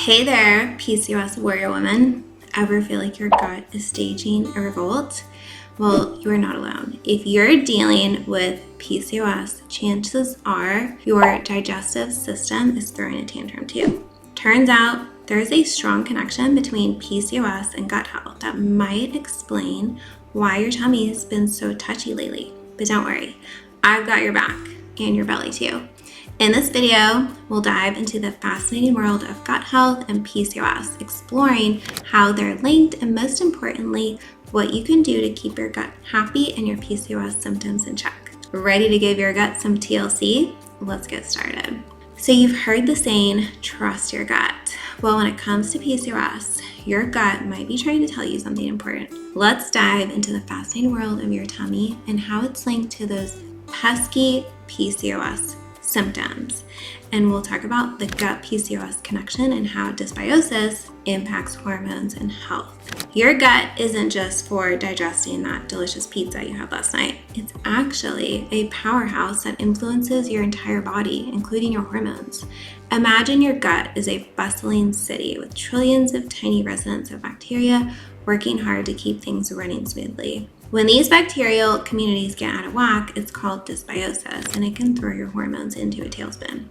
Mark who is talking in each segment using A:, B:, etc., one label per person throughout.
A: Hey there, PCOS warrior woman. Ever feel like your gut is staging a revolt? Well, you are not alone. If you're dealing with PCOS, chances are your digestive system is throwing a tantrum too. Turns out there's a strong connection between PCOS and gut health that might explain why your tummy has been so touchy lately. But don't worry, I've got your back and your belly too. In this video, we'll dive into the fascinating world of gut health and PCOS, exploring how they're linked and most importantly, what you can do to keep your gut happy and your PCOS symptoms in check. Ready to give your gut some TLC? Let's get started. So you've heard the saying, trust your gut. Well, when it comes to PCOS, your gut might be trying to tell you something important. Let's dive into the fascinating world of your tummy and how it's linked to those pesky PCOS symptoms. And we'll talk about the gut PCOS connection and how dysbiosis impacts hormones and health. Your gut isn't just for digesting that delicious pizza you had last night. It's actually a powerhouse that influences your entire body, including your hormones. Imagine your gut is a bustling city with trillions of tiny residents of bacteria working hard to keep things running smoothly. When these bacterial communities get out of whack, it's called dysbiosis, and it can throw your hormones into a tailspin.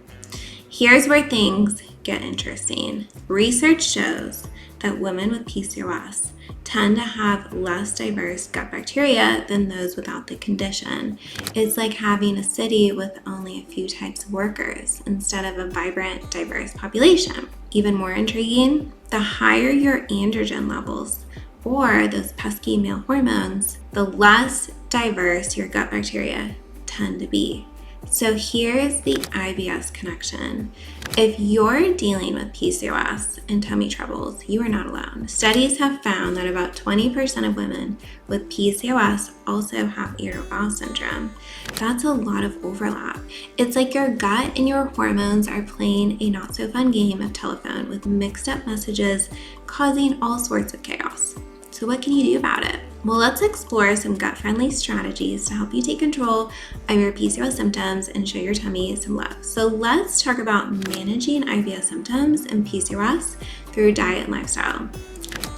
A: Here's where things get interesting. Research shows that women with PCOS tend to have less diverse gut bacteria than those without the condition. It's like having a city with only a few types of workers instead of a vibrant, diverse population. Even more intriguing, the higher your androgen levels, or those pesky male hormones, the less diverse your gut bacteria tend to be. So here's the IBS connection. If you're dealing with PCOS and tummy troubles, you are not alone. Studies have found that about 20% of women with PCOS also have irritable bowel syndrome. That's a lot of overlap. It's like your gut and your hormones are playing a not so fun game of telephone with mixed up messages causing all sorts of chaos. So what can you do about it? Well, let's explore some gut-friendly strategies to help you take control of your PCOS symptoms and show your tummy some love. So let's talk about managing IBS symptoms and PCOS through diet and lifestyle.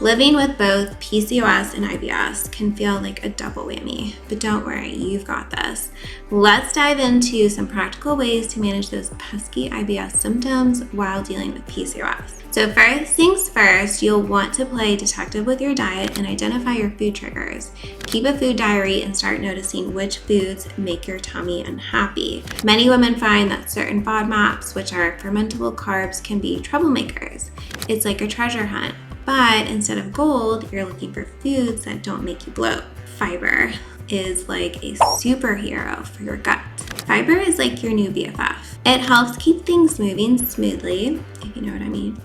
A: Living with both PCOS and IBS can feel like a double whammy, but don't worry, you've got this. Let's dive into some practical ways to manage those pesky IBS symptoms while dealing with PCOS. So first things first, you'll want to play detective with your diet and identify your food triggers. Keep a food diary and start noticing which foods make your tummy unhappy. Many women find that certain FODMAPs, which are fermentable carbs, can be troublemakers. It's like a treasure hunt. But instead of gold, you're looking for foods that don't make you bloat. Fiber is like a superhero for your gut. Fiber is like your new BFF. It helps keep things moving smoothly, if you know what I mean.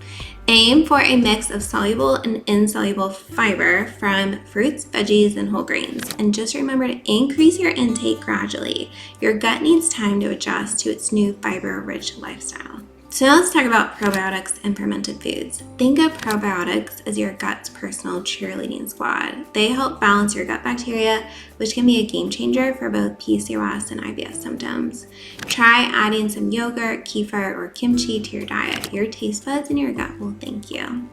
A: Aim for a mix of soluble and insoluble fiber from fruits, veggies, and whole grains. And just remember to increase your intake gradually. Your gut needs time to adjust to its new fiber-rich lifestyle. So now let's talk about probiotics and fermented foods. Think of probiotics as your gut's personal cheerleading squad. They help balance your gut bacteria, which can be a game changer for both PCOS and IBS symptoms. Try adding some yogurt, kefir, or kimchi to your diet. Your taste buds and your gut will thank you.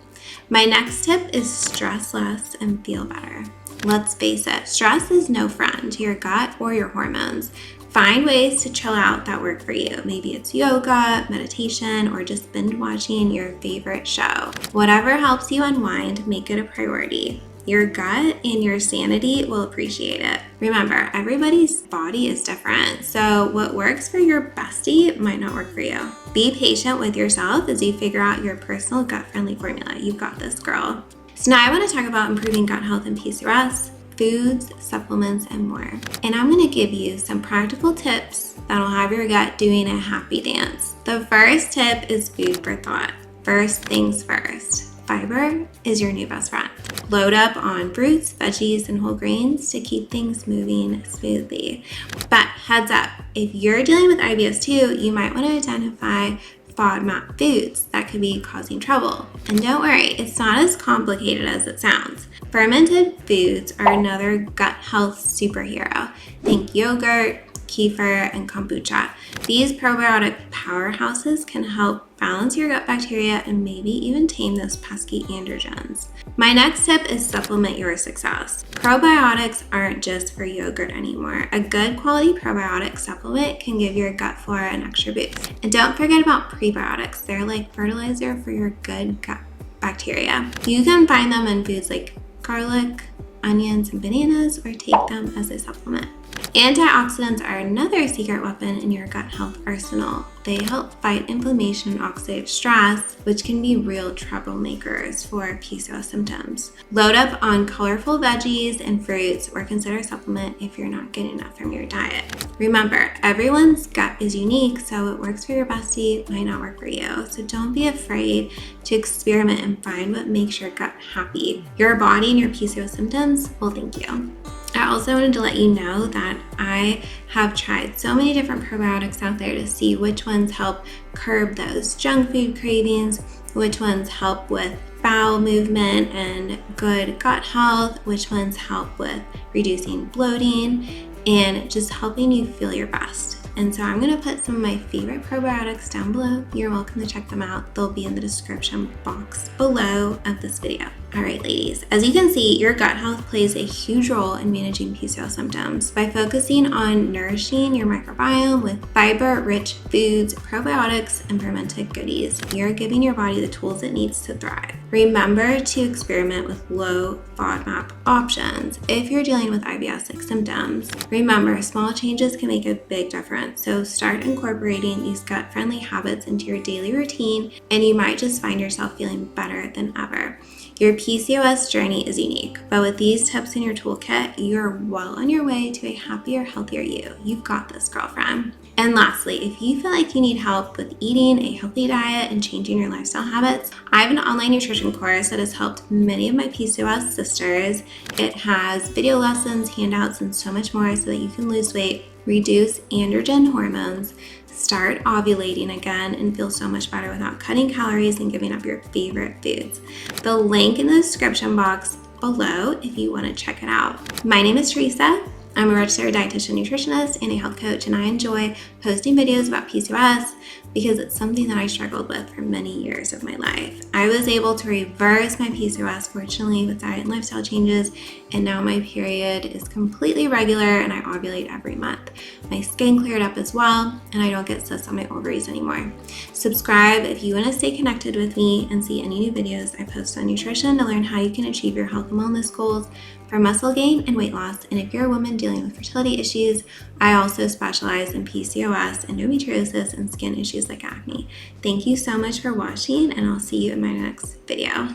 A: My next tip is stress less and feel better. Let's face it, stress is no friend to your gut or your hormones. Find ways to chill out that work for you. Maybe it's yoga, meditation, or just binge watching your favorite show. Whatever helps you unwind, make it a priority. Your gut and your sanity will appreciate it. Remember, everybody's body is different, so what works for your bestie might not work for you. Be patient with yourself as you figure out your personal gut-friendly formula. You've got this, girl. So now I want to talk about improving gut health and PCOS, foods, supplements, and more. And I'm going to give you some practical tips that'll have your gut doing a happy dance. The first tip is food for thought. First things first. Fiber is your new best friend. Load up on fruits, veggies, and whole grains to keep things moving smoothly. But heads up, if you're dealing with IBS too, you might want to identify FODMAP foods that could be causing trouble. And don't worry, it's not as complicated as it sounds. Fermented foods are another gut health superhero. Think yogurt, kefir, and kombucha. These probiotic powerhouses can help balance your gut bacteria, and maybe even tame those pesky androgens. My next tip is supplement your success. Probiotics aren't just for yogurt anymore. A good quality probiotic supplement can give your gut flora an extra boost. And don't forget about prebiotics. They're like fertilizer for your good gut bacteria. You can find them in foods like garlic, onions, and bananas, or take them as a supplement. Antioxidants are another secret weapon in your gut health arsenal. They help fight inflammation and oxidative stress, which can be real troublemakers for PCOS symptoms. Load up on colorful veggies and fruits, or consider a supplement if you're not getting enough from your diet. Remember, everyone's gut is unique, so what works for your bestie might not work for you. So don't be afraid to experiment and find what makes your gut happy. Your body and your PCOS symptoms will thank you. I also wanted to let you know that I have tried so many different probiotics out there to see which ones help curb those junk food cravings, which ones help with bowel movement and good gut health, which ones help with reducing bloating and just helping you feel your best. And so I'm gonna put some of my favorite probiotics down below. You're welcome to check them out. They'll be in the description box below of this video. All right, ladies, as you can see, your gut health plays a huge role in managing PCOS symptoms. By focusing on nourishing your microbiome with fiber-rich foods, probiotics, and fermented goodies, you're giving your body the tools it needs to thrive. Remember to experiment with low FODMAP options. If you're dealing with IBS-like symptoms, remember, small changes can make a big difference. So start incorporating these gut-friendly habits into your daily routine, and you might just find yourself feeling better than ever. Your PCOS journey is unique, but with these tips in your toolkit, you're well on your way to a happier, healthier you. You've got this, girlfriend. And lastly, if you feel like you need help with eating a healthy diet and changing your lifestyle habits, I have an online nutrition course that has helped many of my PCOS sisters. It has video lessons, handouts, and so much more so that you can lose weight, reduce androgen hormones, start ovulating again, and feel so much better without cutting calories and giving up your favorite foods. The link in the description box below if you want to check it out. My name is Teresa. I'm a registered dietitian nutritionist and a health coach, and I enjoy posting videos about PCOS because it's something that I struggled with for many years of my life. I was able to reverse my PCOS, fortunately, with diet and lifestyle changes, and now my period is completely regular and I ovulate every month. My skin cleared up as well, and I don't get cysts on my ovaries anymore. Subscribe if you want to stay connected with me and see any new videos I post on nutrition to learn how you can achieve your health and wellness goals for muscle gain and weight loss. And if you're a woman dealing with fertility issues, I also specialize in PCOS, endometriosis, and skin issues like acne. Thank you so much for watching, and I'll see you in my next video.